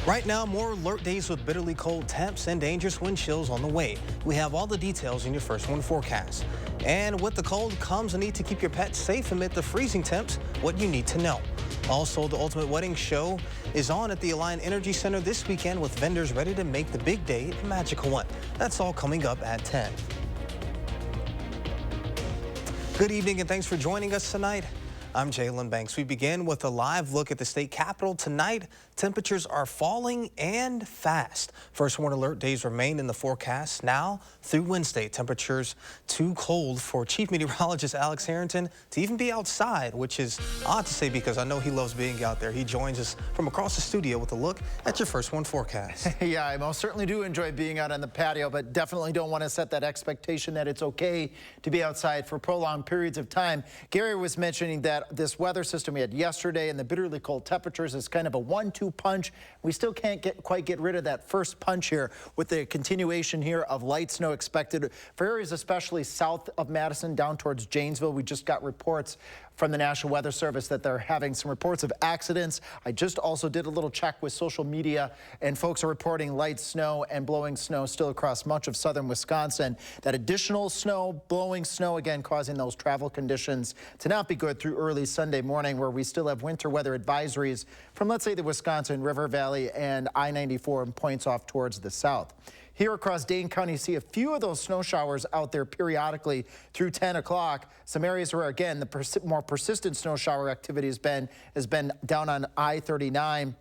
Right now, more alert days with bitterly cold temps and dangerous wind chills on the way. We have all the details in your first one forecast. And with the cold comes a need to keep your pets safe amid the freezing temps, what you need to know. Also, the Ultimate Wedding Show is on at the Alliant Energy Center this weekend with vendors ready to make the big day a magical one. That's all coming up at 10. Good evening and thanks for joining us tonight. I'm Jalen Banks. We begin with a live look at the state capitol. Tonight, temperatures are falling and fast. First warn alert days remain in the forecast now through Wednesday. Temperatures too cold for Chief Meteorologist Alex Harrington to even be outside, which is odd to say because I know he loves being out there. He joins us from across the studio with a look at your first one forecast. Yeah, I most certainly do enjoy being out on the patio, but definitely don't want to set that expectation that it's okay to be outside for prolonged periods of time. Gary was mentioning that this weather system we had yesterday and the bitterly cold temperatures is kind of a 1-2 punch. We still can't quite get rid of that first punch here with the continuation here of light snow expected for areas especially south of Madison down towards Janesville. We just got reports from the National Weather Service that they're having some reports of accidents. I just also did a little check with social media, and folks are reporting light snow and blowing snow still across much of southern Wisconsin. That additional snow, blowing snow, again, causing those travel conditions to not be good through early Sunday morning, where we still have winter weather advisories from, let's say, the Wisconsin River Valley and I-94 and points off towards the south. Here across Dane County, see a few of those snow showers out there periodically through 10 o'clock. Some areas where, again, the more persistent snow shower activity has been down on I-39,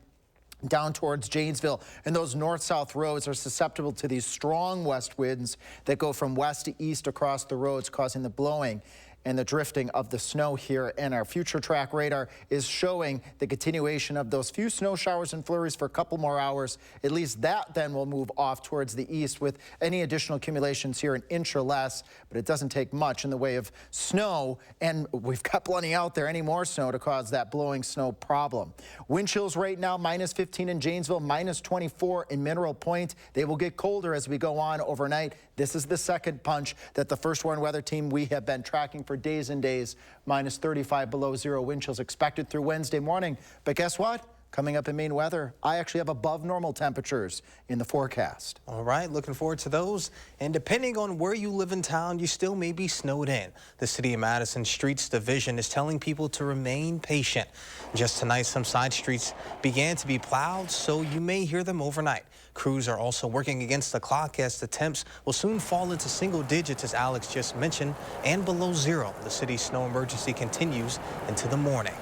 down towards Janesville, and those north-south roads are susceptible to these strong west winds that go from west to east across the roads, causing the blowing and the drifting of the snow here. And our future track radar is showing the continuation of those few snow showers and flurries for a couple more hours. At least that then will move off towards the east with any additional accumulations here, an inch or less, but it doesn't take much in the way of snow, and we've got plenty out there, any more snow to cause that blowing snow problem. Wind chills right now, -15 in Janesville, -24 in Mineral Point. They will get colder as we go on overnight. This is the second punch that the First Warn Weather Team we have been tracking for days and days. -35 below zero wind chills expected through Wednesday morning. But guess what? Coming up in Maine weather, I actually have above normal temperatures in the forecast. All right, looking forward to those. And depending on where you live in town, you still may be snowed in. The City of Madison Streets Division is telling people to remain patient. Just tonight, some side streets began to be plowed, so you may hear them overnight. Crews are also working against the clock as the temps will soon fall into single digits, as Alex just mentioned, and below zero. The city's snow emergency continues into the morning.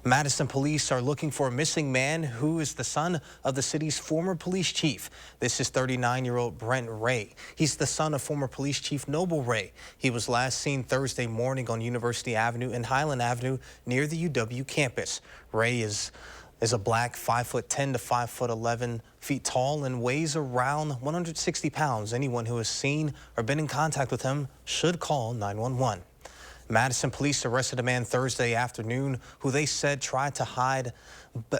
Madison police are looking for a missing man who is the son of the city's former police chief. This is 39-year-old Brent Ray. He's the son of former police chief Noble Ray. He was last seen Thursday morning on University Avenue and Highland Avenue near the UW campus. Ray is a black 5'10" to 5'11" tall and weighs around 160 pounds. Anyone who has seen or been in contact with him should call 911. Madison police arrested a man Thursday afternoon who they said tried to hide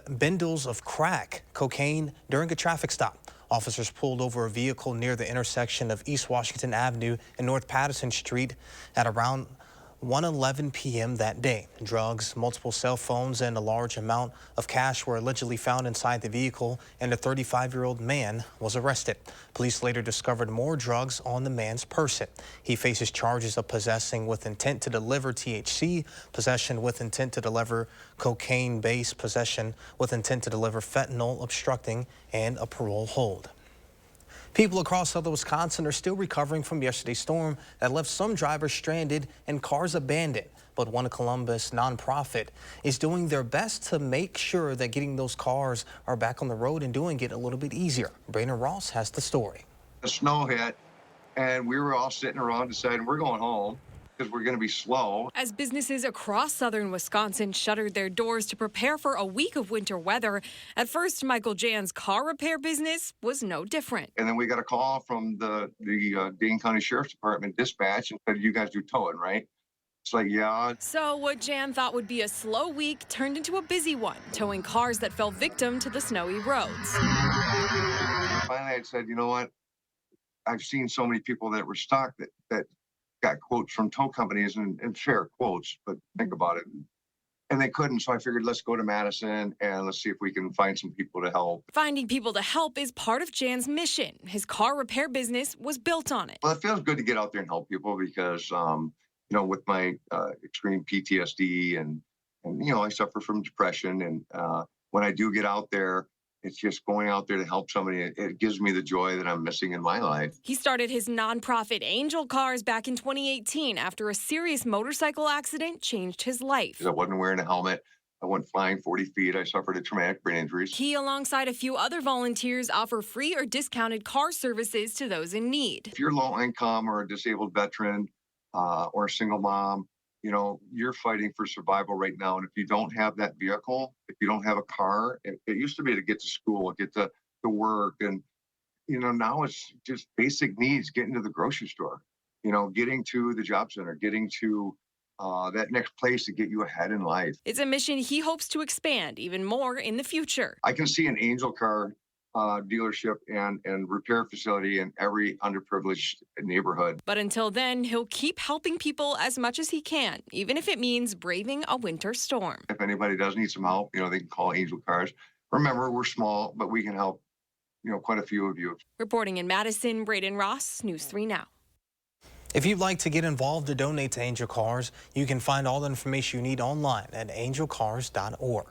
bundles of crack cocaine during a traffic stop. Officers pulled over a vehicle near the intersection of East Washington Avenue and North Patterson Street at around 1:11 p.m. that day. Drugs, multiple cell phones, and a large amount of cash were allegedly found inside the vehicle, and a 35-year-old man was arrested. Police later discovered more drugs on the man's person. He faces charges of possessing with intent to deliver THC, possession with intent to deliver cocaine base, possession with intent to deliver fentanyl, obstructing, and a parole hold. People across southern Wisconsin are still recovering from yesterday's storm that left some drivers stranded and cars abandoned. But one Columbus nonprofit is doing their best to make sure that getting those cars are back on the road and doing it a little bit easier. Brandon Ross has the story. The snow hit, and we were all sitting around deciding we're going home because we're going to be slow. As businesses across southern Wisconsin shuttered their doors to prepare for a week of winter weather, at first Michael Jan's car repair business was no different. And then we got a call from the Dane County Sheriff's Department dispatch and said, "You guys do towing, right?" It's like, yeah. So what Jan thought would be a slow week turned into a busy one, towing cars that fell victim to the snowy roads. Finally, I said, you know what? I've seen so many people that were stuck that got quotes from tow companies and fair quotes, but think about it. and they couldn't. So I figured, let's go to Madison and let's see if we can find some people to help. Finding people to help is part of Jan's mission. His car repair business was built on it. Well, it feels good to get out there and help people because, with my extreme PTSD and I suffer from depression. And when I do get out there, it's just going out there to help somebody. It gives me the joy that I'm missing in my life. He started his nonprofit Angel Cars back in 2018 after a serious motorcycle accident changed his life. I wasn't wearing a helmet. I went flying 40 feet. I suffered a traumatic brain injuries. He, alongside a few other volunteers, offer free or discounted car services to those in need. If you're low income or a disabled veteran or a single mom, you're fighting for survival right now. And if you don't have that vehicle, if you don't have a car, it used to be to get to school, get to work. And, now it's just basic needs, getting to the grocery store, getting to the job center, getting to that next place to get you ahead in life. It's a mission he hopes to expand even more in the future. I can see an Angel Car dealership and repair facility in every underprivileged neighborhood. But until then, he'll keep helping people as much as he can, even if it means braving a winter storm. If anybody does need some help, they can call Angel Cars. Remember, we're small, but we can help, quite a few of you. Reporting in Madison, Braden Ross, News 3 Now. If you'd like to get involved or donate to Angel Cars, you can find all the information you need online at angelcars.org.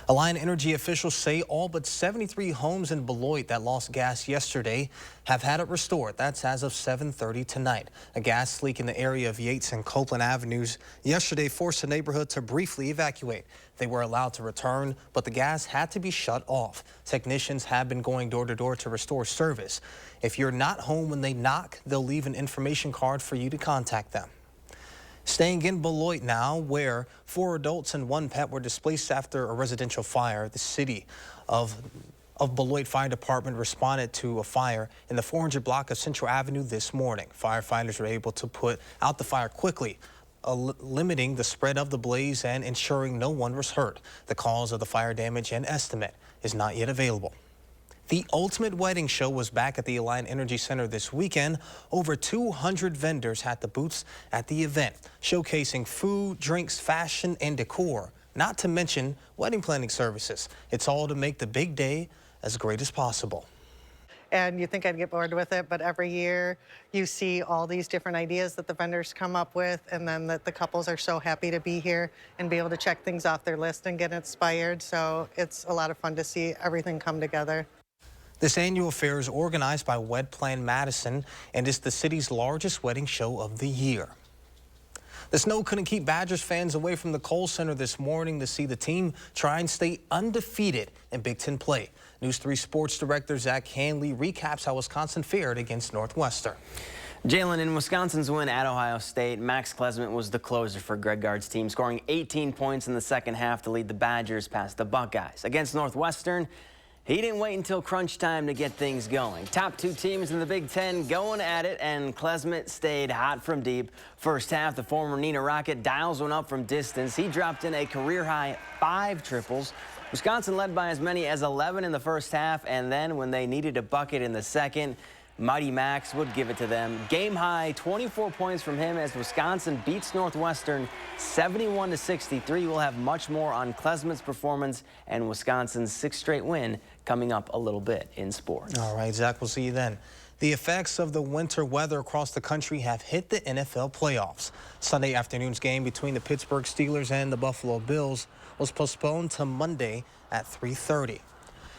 Alliant Energy officials say all but 73 homes in Beloit that lost gas yesterday have had it restored. That's as of 7:30 tonight. A gas leak in the area of Yates and Copeland Avenues yesterday forced the neighborhood to briefly evacuate. They were allowed to return, but the gas had to be shut off. Technicians have been going door to door to restore service. If you're not home when they knock, they'll leave an information card for you to contact them. Staying in Beloit now, where 4 adults and 1 pet were displaced after a residential fire. The city of Beloit Fire Department responded to a fire in the 400 block of Central Avenue this morning. Firefighters were able to put out the fire quickly, limiting the spread of the blaze and ensuring no one was hurt. The cause of the fire damage and estimate is not yet available. The Ultimate Wedding Show was back at the Alliant Energy Center this weekend. Over 200 vendors had the booths at the event, showcasing food, drinks, fashion, and decor, not to mention wedding planning services. It's all to make the big day as great as possible. And you think I'd get bored with it, but every year you see all these different ideas that the vendors come up with, and then that the couples are so happy to be here and be able to check things off their list and get inspired. So it's a lot of fun to see everything come together. This annual fair is organized by Wed Plan Madison and is the city's largest wedding show of the year. The snow couldn't keep Badgers fans away from the Kohl Center this morning to see the team try and stay undefeated in Big Ten play. News 3 Sports Director Zach Hanley recaps how Wisconsin fared against Northwestern. Jalen, in Wisconsin's win at Ohio State, Max Klesmit was the closer for Greg Gard's team, scoring 18 points in the second half to lead the Badgers past the Buckeyes. Against Northwestern, he didn't wait until crunch time to get things going. Top 2 teams in the Big Ten going at it, and Klesmit stayed hot from deep. First half, the former Nina Rocket dials one up from distance. He dropped in a career-high 5 triples. Wisconsin led by as many as 11 in the first half, and then when they needed a bucket in the second, Mighty Max would give it to them. Game high, 24 points from him as Wisconsin beats Northwestern 71-63. We'll have much more on Klesmit's performance and Wisconsin's 6th straight win coming up a little bit in sports. All right, Zach, we'll see you then. The effects of the winter weather across the country have hit the NFL playoffs. Sunday afternoon's game between the Pittsburgh Steelers and the Buffalo Bills was postponed to Monday at 3:30.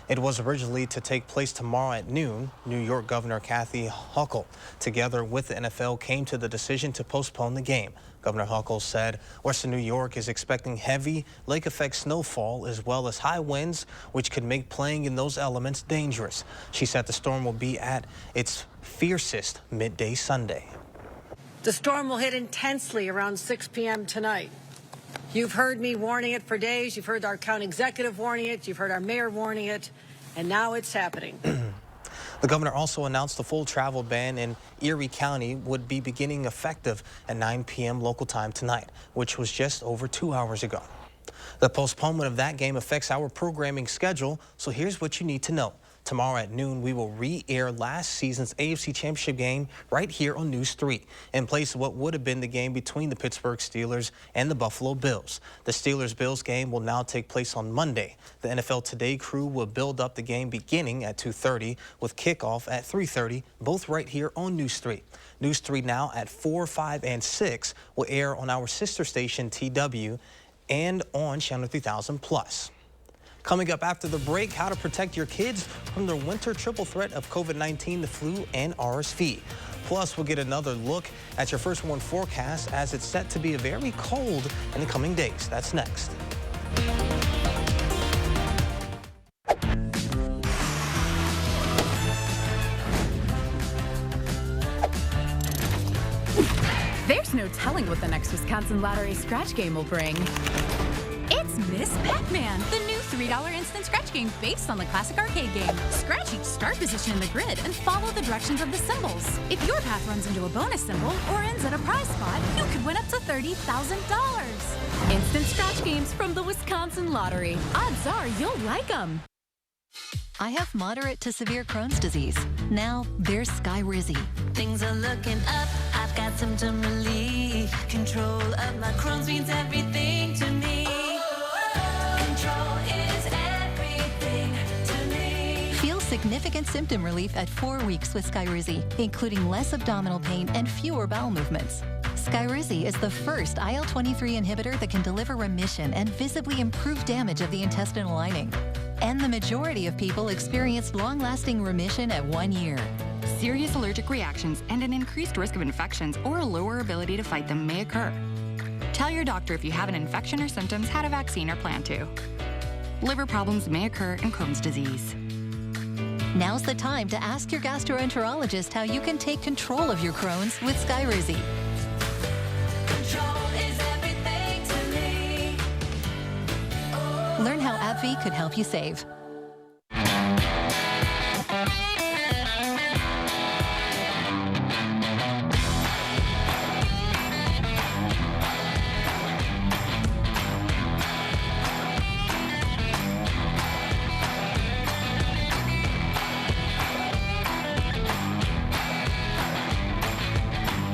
It was originally to take place tomorrow at noon. New York Governor Kathy Hochul, together with the NFL, came to the decision to postpone the game. Governor Hochul said Western New York is expecting heavy lake effect snowfall as well as high winds, which could make playing in those elements dangerous. She said the storm will be at its fiercest midday Sunday. The storm will hit intensely around 6 p.m. tonight. You've heard me warning it for days. You've heard our county executive warning it. You've heard our mayor warning it. And now it's happening. The governor also announced the full travel ban in Erie County would be beginning effective at 9 p.m. local time tonight, which was just over 2 hours ago. The postponement of that game affects our programming schedule, so here's what you need to know. Tomorrow at noon, we will re-air last season's AFC Championship game right here on News 3 in place of what would have been the game between the Pittsburgh Steelers and the Buffalo Bills. The Steelers-Bills game will now take place on Monday. The NFL Today crew will build up the game beginning at 2:30 with kickoff at 3:30, both right here on News 3. News 3 now at 4, 5, and 6 will air on our sister station TW and on Channel 3000+. Coming up after the break, how to protect your kids from the winter triple threat of COVID-19, the flu, and RSV. Plus, we'll get another look at your first warn forecast as it's set to be very cold in the coming days. That's next. There's no telling what the next Wisconsin Lottery scratch game will bring. It's Miss Pac-Man, the new $3 instant scratch game based on the classic arcade game. Scratch each start position in the grid and follow the directions of the symbols. If your path runs into a bonus symbol or ends at a prize spot, you could win up to $30,000. Instant scratch games from the Wisconsin Lottery. Odds are you'll like them. I have moderate to severe Crohn's disease. Now there's Skyrizi. Things are looking up. I've got symptom relief. Control of my Crohn's means everything to me. Control is everything to me. Feel significant symptom relief at 4 weeks with Skyrizi, including less abdominal pain and fewer bowel movements. Skyrizi is the first IL-23 inhibitor that can deliver remission and visibly improve damage of the intestinal lining. And the majority of people experienced long-lasting remission at 1 year. Serious allergic reactions and an increased risk of infections or a lower ability to fight them may occur. Tell your doctor if you have an infection or symptoms, had a vaccine, or plan to. Liver problems may occur in Crohn's disease. Now's the time to ask your gastroenterologist how you can take control of your Crohn's with Skyrizi. Control is everything to me. Learn how AbbVie could help you save.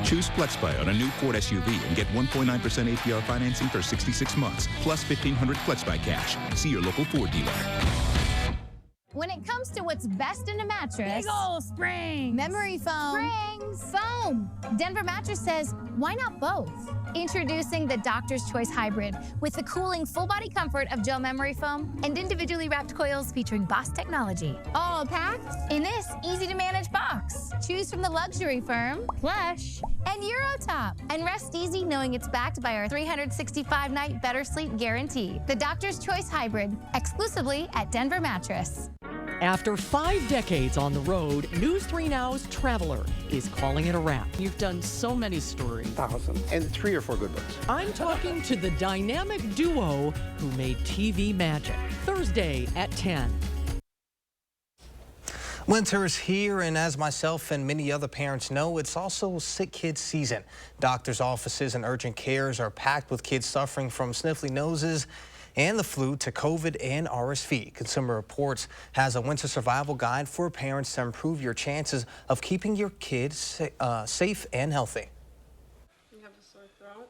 Choose FlexBuy on a new Ford SUV and get 1.9% APR financing for 66 months, plus $1,500 FlexBuy cash. See your local Ford dealer. When it comes to what's best in a mattress, Big ol' springs. memory foam, foam. Denver Mattress says, why not both? Introducing the Doctor's Choice Hybrid with the cooling full-body comfort of gel memory foam and individually wrapped coils featuring Boss technology. All packed in this easy-to-manage box. Choose from the luxury firm, Plush, and Eurotop. And rest easy knowing it's backed by our 365-night better sleep guarantee. The Doctor's Choice Hybrid, exclusively at Denver Mattress. After 5 decades on the road, News 3 Now's Traveler is calling it a wrap. You've done so many stories. 1,000 and 3 or 4 good books. I'm talking to the dynamic duo who made TV magic. Thursday at 10. Winter is here, and as myself and many other parents know, it's also sick kids season. Doctors' offices and urgent cares are packed with kids suffering from sniffly noses and the flu to COVID and RSV. Consumer Reports has a winter survival guide for parents to improve your chances of keeping your kids safe and healthy.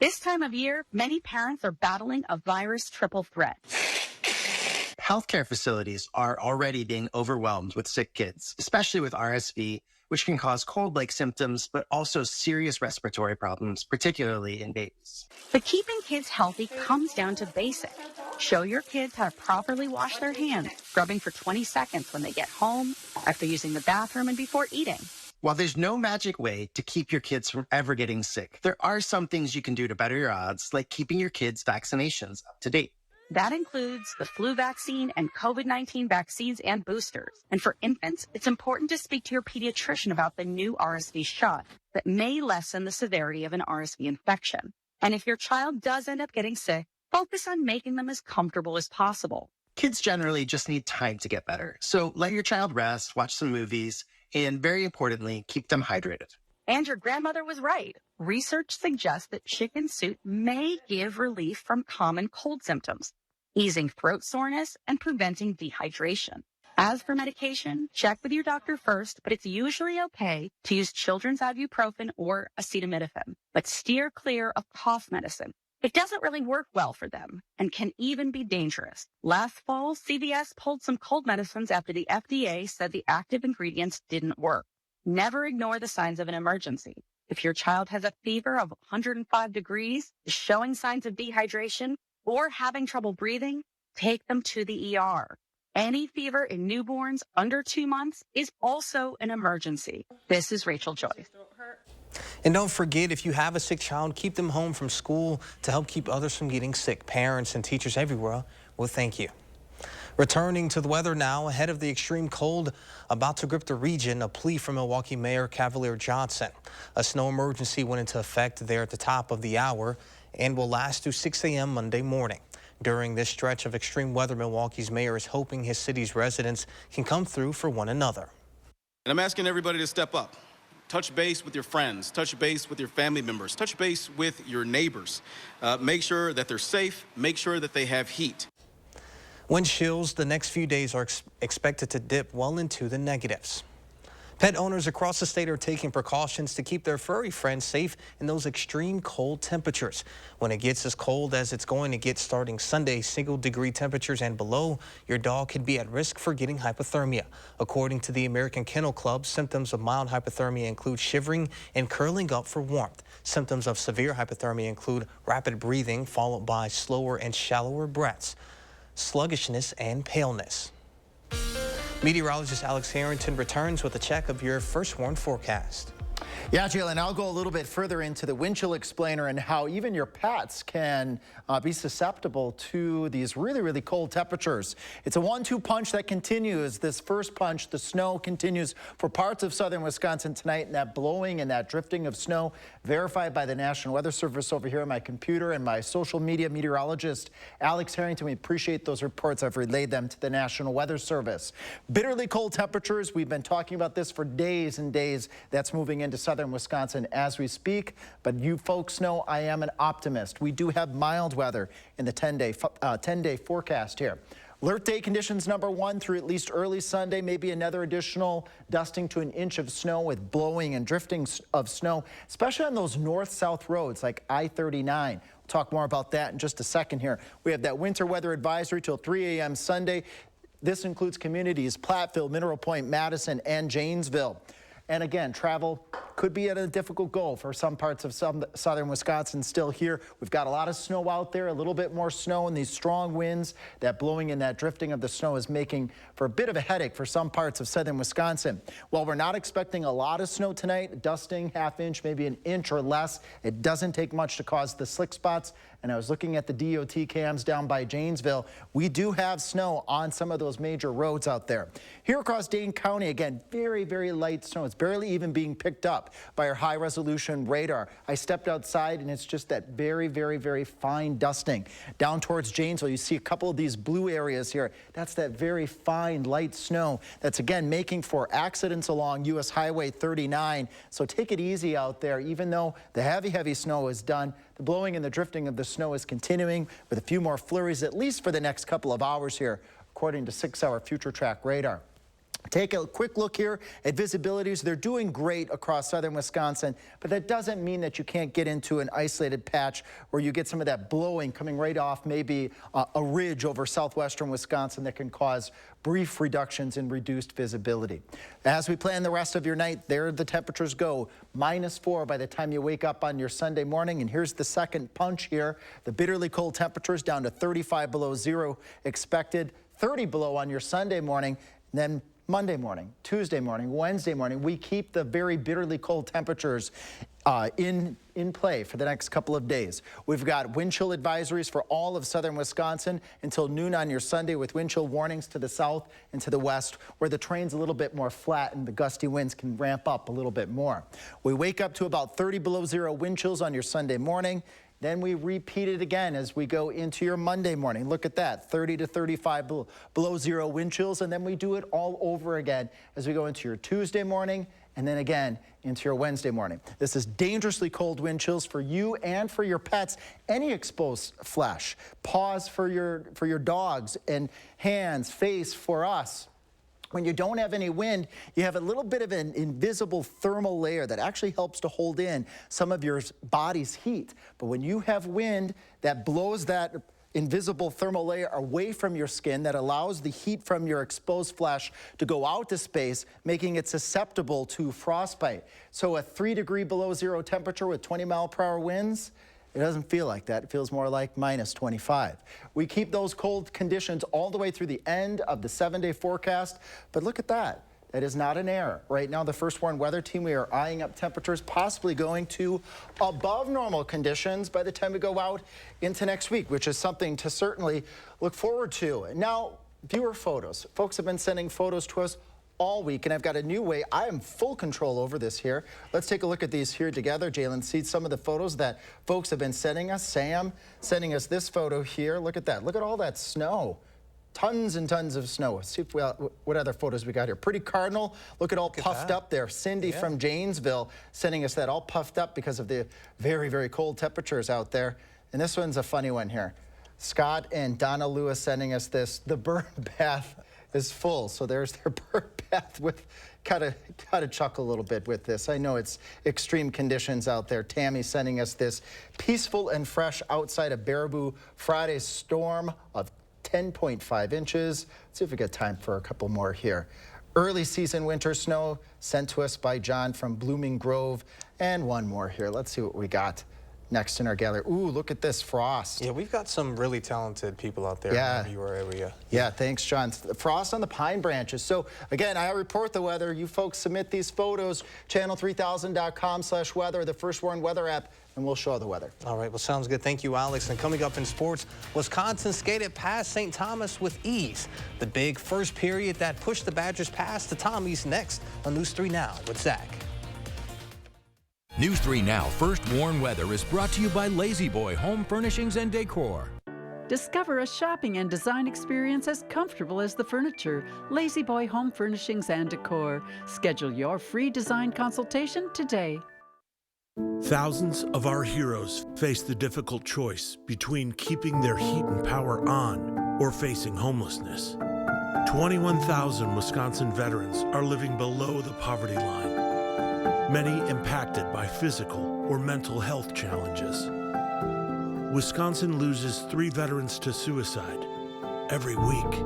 This time of year, many parents are battling a virus triple threat. Healthcare facilities are already being overwhelmed with sick kids, especially with RSV, which can cause cold-like symptoms, but also serious respiratory problems, particularly in babies. But keeping kids healthy comes down to basics. Show your kids how to properly wash their hands, scrubbing for 20 seconds when they get home, after using the bathroom, and before eating. While there's no magic way to keep your kids from ever getting sick, there are some things you can do to better your odds, like keeping your kids' vaccinations up to date. That includes the flu vaccine and COVID-19 vaccines and boosters. And for infants, it's important to speak to your pediatrician about the new RSV shot that may lessen the severity of an RSV infection. And if your child does end up getting sick, focus on making them as comfortable as possible. Kids generally just need time to get better. So let your child rest, watch some movies, and very importantly, keep them hydrated. And your grandmother was right. Research suggests that chicken soup may give relief from common cold symptoms, easing throat soreness and preventing dehydration. As for medication, check with your doctor first, but it's usually okay to use children's ibuprofen or acetaminophen, but steer clear of cough medicine. It doesn't really work well for them and can even be dangerous. Last fall, CVS pulled some cold medicines after the FDA said the active ingredients didn't work. Never ignore the signs of an emergency. If your child has a fever of 105 degrees, is showing signs of dehydration, or having trouble breathing, take them to the ER. Any fever in newborns under 2 months is also an emergency. This is Rachel Joy. And don't forget, if you have a sick child, keep them home from school to help keep others from getting sick. Parents and teachers everywhere will thank you. Returning to the weather now, ahead of the extreme cold about to grip the region, a plea from Milwaukee Mayor Cavalier Johnson. A snow emergency went into effect there at the top of the hour and will last through 6 a.m. Monday morning. During this stretch of extreme weather, Milwaukee's mayor is hoping his city's residents can come through for one another. And I'm asking everybody to step up. Touch base with your friends, touch base with your family members, touch base with your neighbors. Make sure that they're safe, make sure that they have heat. Wind chills the next few days are expected to dip well into the negatives. Pet owners across the state are taking precautions to keep their furry friends safe in those extreme cold temperatures. When it gets as cold as it's going to get starting Sunday, single-degree temperatures and below, your dog could be at risk for getting hypothermia. According to the American Kennel Club, symptoms of mild hypothermia include shivering and curling up for warmth. Symptoms of severe hypothermia include rapid breathing followed by slower and shallower breaths, sluggishness, and paleness. Meteorologist Alex Harrington returns with a check of your first warn forecast. Yeah, Jalen, I'll go a little bit further into the wind chill explainer and how even your pets can be susceptible to these really, really cold temperatures. It's a 1-2 punch that continues. This first punch, the snow continues for parts of southern Wisconsin tonight, and that blowing and that drifting of snow verified by the National Weather Service over here on my computer and my social media meteorologist, Alex Harrington. We appreciate those reports. I've relayed them to the National Weather Service. Bitterly cold temperatures. We've been talking about this for days and days. That's moving into southern Wisconsin as we speak, but you folks know I am an optimist. We do have mild weather in the 10-day forecast here. Alert day conditions #1 through at least early Sunday, maybe another additional dusting to an inch of snow with blowing and drifting of snow, especially on those north-south roads like I-39. We'll talk more about that in just a second here. We have that winter weather advisory till 3 a.m. Sunday. This includes communities Platteville, Mineral Point, Madison, and Janesville. And again, travel could be at a difficult go for some parts of southern Wisconsin still here. We've got a lot of snow out there, a little bit more snow, and these strong winds, that blowing and that drifting of the snow is making for a bit of a headache for some parts of southern Wisconsin. While we're not expecting a lot of snow tonight, dusting, ½ inch, maybe an inch or less, it doesn't take much to cause the slick spots. And I was looking at the DOT cams down by Janesville. We do have snow on some of those major roads out there. Here across Dane County, again, very, very light snow. It's barely even being picked up by our high-resolution radar. I stepped outside, and it's just that very, very, very fine dusting. Down towards Janesville, you see a couple of these blue areas here. That's that very fine, light snow that's, again, making for accidents along U.S. Highway 39. So take it easy out there. Even though the heavy, heavy snow is done, the blowing and the drifting of the snow is continuing with a few more flurries, at least for the next couple of hours here, according to 6-hour Future Track radar. Take a quick look here at visibilities. They're doing great across southern Wisconsin, but that doesn't mean that you can't get into an isolated patch where you get some of that blowing coming right off maybe a ridge over southwestern Wisconsin that can cause brief reductions in reduced visibility. As we plan the rest of your night, there the temperatures go. -4 by the time you wake up on your Sunday morning. And here's the second punch here. The bitterly cold temperatures down to 35 below zero expected, 30 below on your Sunday morning. And then Monday morning, Tuesday morning, Wednesday morning, we keep the very bitterly cold temperatures in play for the next couple of days. We've got wind chill advisories for all of southern Wisconsin until noon on your Sunday, with wind chill warnings to the south and to the west, where the terrain's a little bit more flat and the gusty winds can ramp up a little bit more. We wake up to about 30 below zero wind chills on your Sunday morning. Then we repeat it again as we go into your Monday morning. Look at that, 30 to 35 below zero wind chills. And then we do it all over again as we go into your Tuesday morning and then again into your Wednesday morning. This is dangerously cold wind chills for you and for your pets. Any exposed flesh, paws for your dogs, and hands, face for us. When you don't have any wind, you have a little bit of an invisible thermal layer that actually helps to hold in some of your body's heat. But when you have wind that blows that invisible thermal layer away from your skin, that allows the heat from your exposed flesh to go out to space, making it susceptible to frostbite. So a 3 degree below zero temperature with 20-mile-per-hour winds, it doesn't feel like that. It feels more like minus 25. We keep those cold conditions all the way through the end of the 7-day forecast. But look at that. That is not an error. Right now, the First Warn Weather Team, we are eyeing up temperatures possibly going to above normal conditions by the time we go out into next week, which is something to certainly look forward to. Now, viewer photos. Folks have been sending photos to us all week, and I've got a new way. I am full control over this here. Let's take a look at these here together. Jalen sees some of the photos that folks have been sending us. Sam sending us this photo here. Look at that. Look at all that snow. Tons and tons of snow. Let's see if what other photos we got here. Pretty cardinal. Look at all puffed up there. Cindy from Janesville sending us that all puffed up because of the very, very cold temperatures out there. And this one's a funny one here. Scott and Donna Lewis sending us this. The burn bath is full. So there's their burn bath with, gotta chuckle a little bit with this. I know it's extreme conditions out there. Tammy sending us this peaceful and fresh outside of Baraboo Friday's storm of 10.5 inches. Let's see if we got time for a couple more here. Early season winter snow sent to us by John from Blooming Grove. And one more here. Let's see what we got next in our gallery. Ooh, look at this frost. Yeah, we've got some really talented people out there in your area. Yeah, thanks, John. Frost on the pine branches. So, again, I report the weather. You folks submit these photos, channel3000.com/weather, the First Warn Weather app, and we'll show the weather. All right, well, sounds good. Thank you, Alex. And coming up in sports, Wisconsin skated past St. Thomas with ease. The big first period that pushed the Badgers past the Tommies next on News 3 Now with Zach. News 3 Now First Warn Weather is brought to you by Lazy Boy Home Furnishings and Decor. Discover a shopping and design experience as comfortable as the furniture. Lazy Boy Home Furnishings and Decor. Schedule your free design consultation today. Thousands of our heroes face the difficult choice between keeping their heat and power on or facing homelessness. 21,000 Wisconsin veterans are living below the poverty line, many impacted by physical or mental health challenges. Wisconsin loses 3 veterans to suicide every week.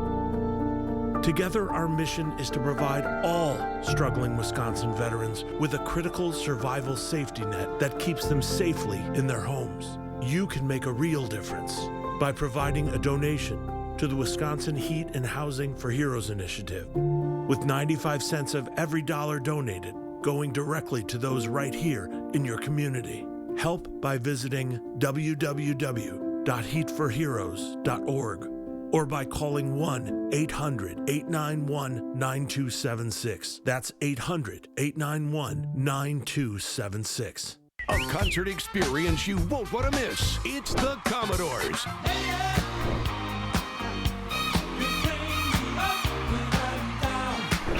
Together, our mission is to provide all struggling Wisconsin veterans with a critical survival safety net that keeps them safely in their homes. You can make a real difference by providing a donation to the Wisconsin Heat and Housing for Heroes initiative, with 95 cents of every dollar donated going directly to those right here in your community. Help by visiting www.heatforheroes.org or by calling 1-800-891-9276. That's 800-891-9276. A concert experience you won't want to miss. It's the Commodores.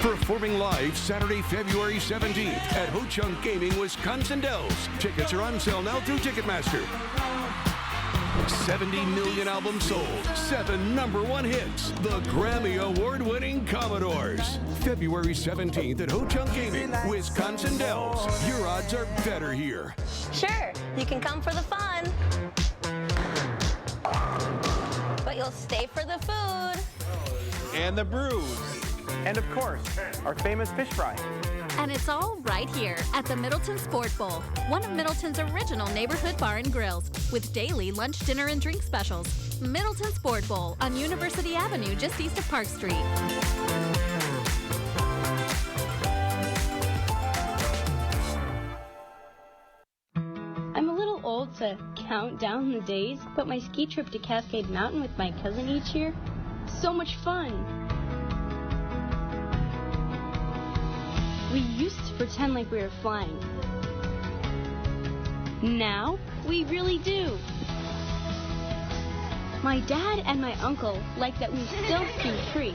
Performing live Saturday, February 17th at Ho Chunk Gaming, Wisconsin Dells. Tickets are on sale now through Ticketmaster. 70 million albums sold, 7 #1 hits. The Grammy Award-winning Commodores. February 17th at Ho Chunk Gaming, Wisconsin Dells. Your odds are better here. Sure, you can come for the fun, but you'll stay for the food. And the brews. And of course, our famous fish fry. And it's all right here at the Middleton Sport Bowl, one of Middleton's original neighborhood bar and grills, with daily lunch, dinner, and drink specials. Middleton Sport Bowl on University Avenue, just east of Park Street. I'm a little old to count down the days, but my ski trip to Cascade Mountain with my cousin each year, so much fun. We used to pretend like we were flying. Now, we really do. My dad and my uncle like that we still ski free.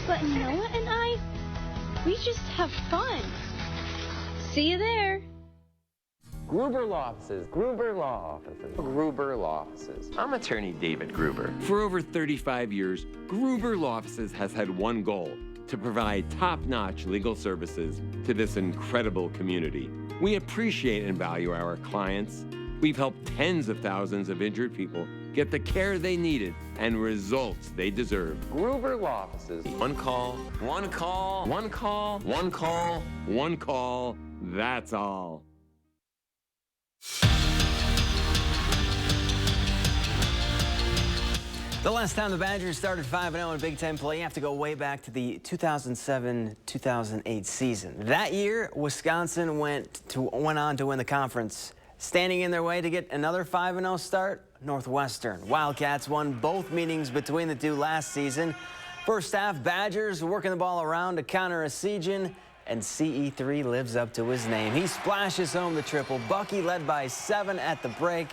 But Noah and I, we just have fun. See you there. Gruber Law Offices, Gruber Law Offices, Gruber Law Offices. I'm attorney David Gruber. For over 35 years, Gruber Law Offices has had one goal: to provide top-notch legal services to this incredible community. We appreciate and value our clients. We've helped tens of thousands of injured people get the care they needed and results they deserve. Gruber Law Offices. One call, one call, one call, one call, one call. That's all. The last time the Badgers started 5-0 in Big Ten play, you have to go way back to the 2007-2008 season. That year, Wisconsin went on to win the conference. Standing in their way to get another 5-0 start, Northwestern. Wildcats won both meetings between the two last season. First half, Badgers working the ball around to counter a Sejan, and CE3 lives up to his name. He splashes home the triple. Bucky led by 7 at the break.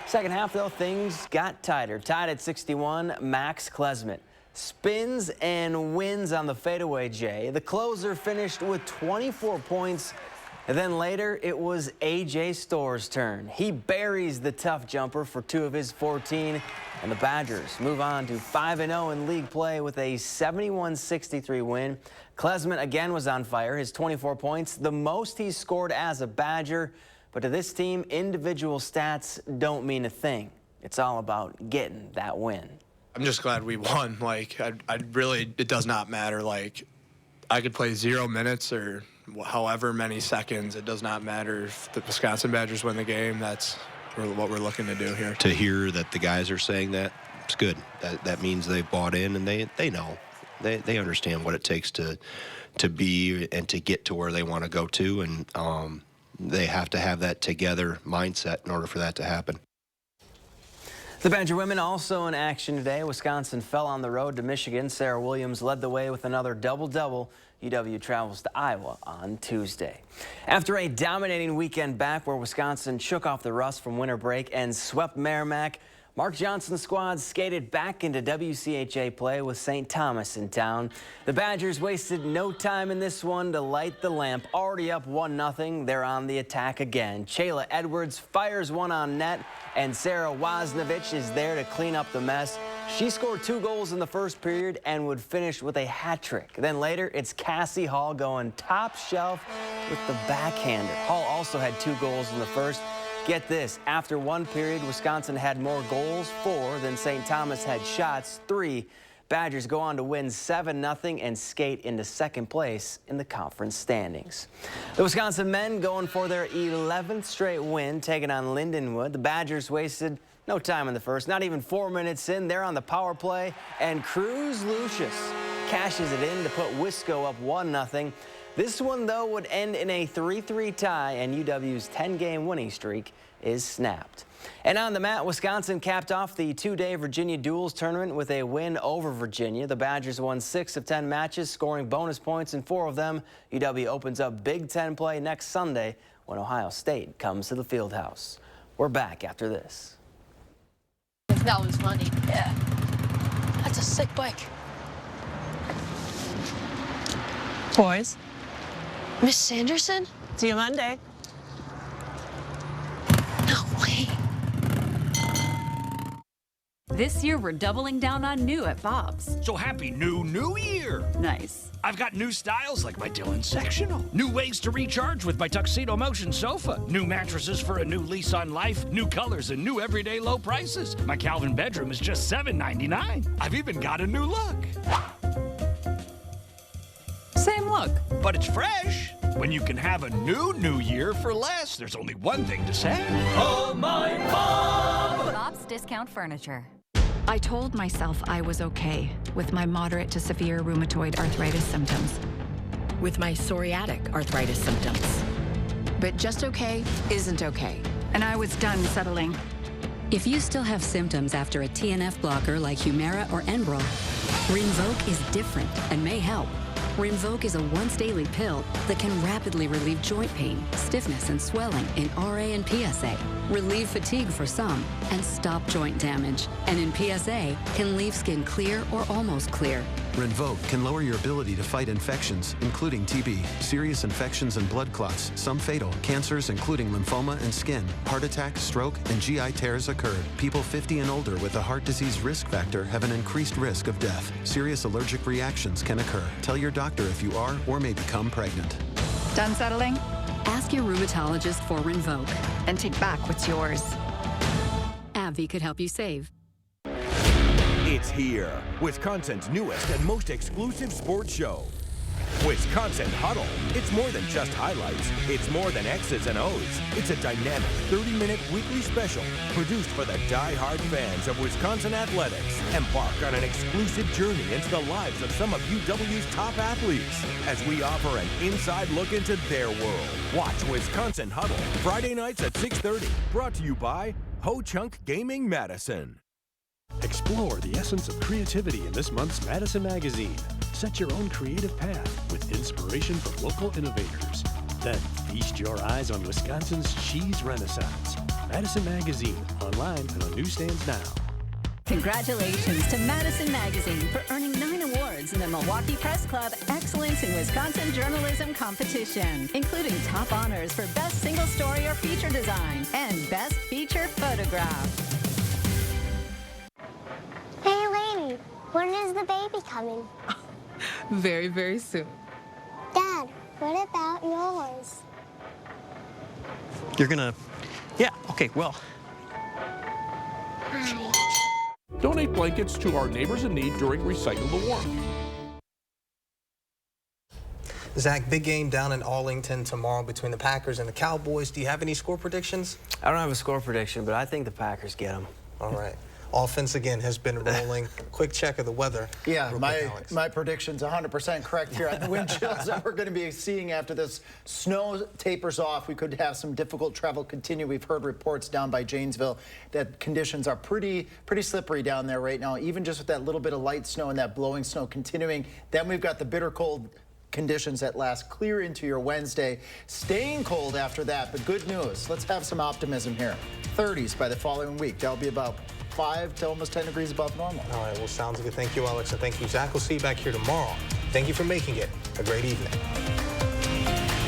Second half, though, things got tighter. Tied at 61, Max Klesmit spins and wins on the fadeaway J. The closer finished with 24 points. And then later, it was A.J. Storr's turn. He buries the tough jumper for 2 of his 14, and the Badgers move on to 5-0 in league play with a 71-63 win. Klesmit again was on fire. His 24 points, the most he's scored as a Badger. But to this team, individual stats don't mean a thing. It's all about getting that win. I'm just glad we won. Like, I really, it does not matter. Like, I could play 0 minutes or however many seconds. It does not matter if the Wisconsin Badgers win the game. That's what we're looking to do here. To hear that the guys are saying that, it's good. That means they've bought in and they know. They understand what it takes to be and to get to where they want to go to, and they have to have that together mindset in order for that to happen. The Badger women also in action today. Wisconsin fell on the road to Michigan. Sarah Williams led the way with another double-double. UW travels to Iowa on Tuesday. After a dominating weekend back where Wisconsin shook off the rust from winter break and swept Merrimack, Mark Johnson's squad skated back into WCHA play with St. Thomas in town. The Badgers wasted no time in this one to light the lamp. Already up 1-0, they're on the attack again. Chayla Edwards fires one on net, and Sarah Woznovich is there to clean up the mess. She scored 2 goals in the first period and would finish with a hat trick. Then later, it's Cassie Hall going top shelf with the backhander. Hall also had 2 goals in the first. Get this, after 1 period, Wisconsin had more goals, 4, than St. Thomas had shots, 3. Badgers go on to win 7-0 and skate into second place in the conference standings. The Wisconsin men going for their 11th straight win, taking on Lindenwood. The Badgers wasted no time in the first, not even 4 minutes in. They're on the power play, and Cruz Lucius cashes it in to put Wisco up 1-0. This one, though, would end in a 3-3 tie, and UW's 10-game winning streak is snapped. And on the mat, Wisconsin capped off the 2-day Virginia Duels tournament with a win over Virginia. The Badgers won 6 of 10 matches, scoring bonus points in 4 of them. UW opens up Big Ten play next Sunday when Ohio State comes to the Fieldhouse. We're back after this. That was funny. Yeah. That's a sick bike. Boys. Miss Sanderson? See you Monday. No way. This year, we're doubling down on new at Bob's. So happy new year. Nice. I've got new styles like my Dylan Sectional. New ways to recharge with my Tuxedo Motion sofa. New mattresses for a new lease on life. New colors and new everyday low prices. My Calvin bedroom is just $7.99. I've even got a new look. Same look. But it's fresh. When you can have a new year for less, there's only one thing to say. Oh, my Bob! Bob's Discount Furniture. I told myself I was okay with my moderate to severe rheumatoid arthritis symptoms. With my psoriatic arthritis symptoms. But just okay isn't okay. And I was done settling. If you still have symptoms after a TNF blocker like Humira or Enbrel, Rinvoq is different and may help. Rinvoq is a once-daily pill that can rapidly relieve joint pain, stiffness, and swelling in RA and PSA, relieve fatigue for some, and stop joint damage. And in PSA, can leave skin clear or almost clear. Rinvoq can lower your ability to fight infections, including TB, serious infections and blood clots, some fatal, cancers including lymphoma and skin, heart attack, stroke, and GI tears occurred. People 50 and older with a heart disease risk factor have an increased risk of death. Serious allergic reactions can occur. Tell your doctor if you are or may become pregnant. Done settling? Ask your rheumatologist for Rinvoq. And take back what's yours. AbbVie could help you save. It's here, Wisconsin's newest and most exclusive sports show. Wisconsin Huddle. It's more than just highlights. It's more than X's and O's. It's a dynamic 30-minute weekly special produced for the die-hard fans of Wisconsin athletics. Embark on an exclusive journey into the lives of some of UW's top athletes as we offer an inside look into their world. Watch Wisconsin Huddle Friday nights at 6:30. Brought to you by Ho Chunk Gaming Madison. Explore the essence of creativity in this month's Madison magazine. Set your own creative path with inspiration from local innovators. Then feast your eyes on Wisconsin's cheese renaissance. Madison Magazine, online and on newsstands now. Congratulations to Madison Magazine for earning 9 awards in the Milwaukee Press Club Excellence in Wisconsin Journalism Competition, including top honors for Best Single Story or Feature Design and Best Feature Photograph. Hey, lady, when is the baby coming? Very, very soon. Dad, what about yours? You're gonna... Yeah, okay, well... Hi. Donate blankets to our neighbors in need during Recycle the Warmth. Zach, big game down in Arlington tomorrow between the Packers and the Cowboys. Do you have any score predictions? I don't have a score prediction, but I think the Packers get them. All right. Offense, again, has been rolling. Quick check of the weather. Yeah, my prediction's 100% correct here on the wind chills that we're going to be seeing after this snow tapers off. We could have some difficult travel continue. We've heard reports down by Janesville that conditions are pretty slippery down there right now, even just with that little bit of light snow and that blowing snow continuing. Then we've got the bitter cold conditions that last clear into your Wednesday. Staying cold after that, but good news. Let's have some optimism here. 30s by the following week. That'll be about 5 to almost 10 degrees above normal. All right, well, sounds good. Thank you, Alex, and thank you, Zach. We'll see you back here tomorrow. Thank you for making it a great evening.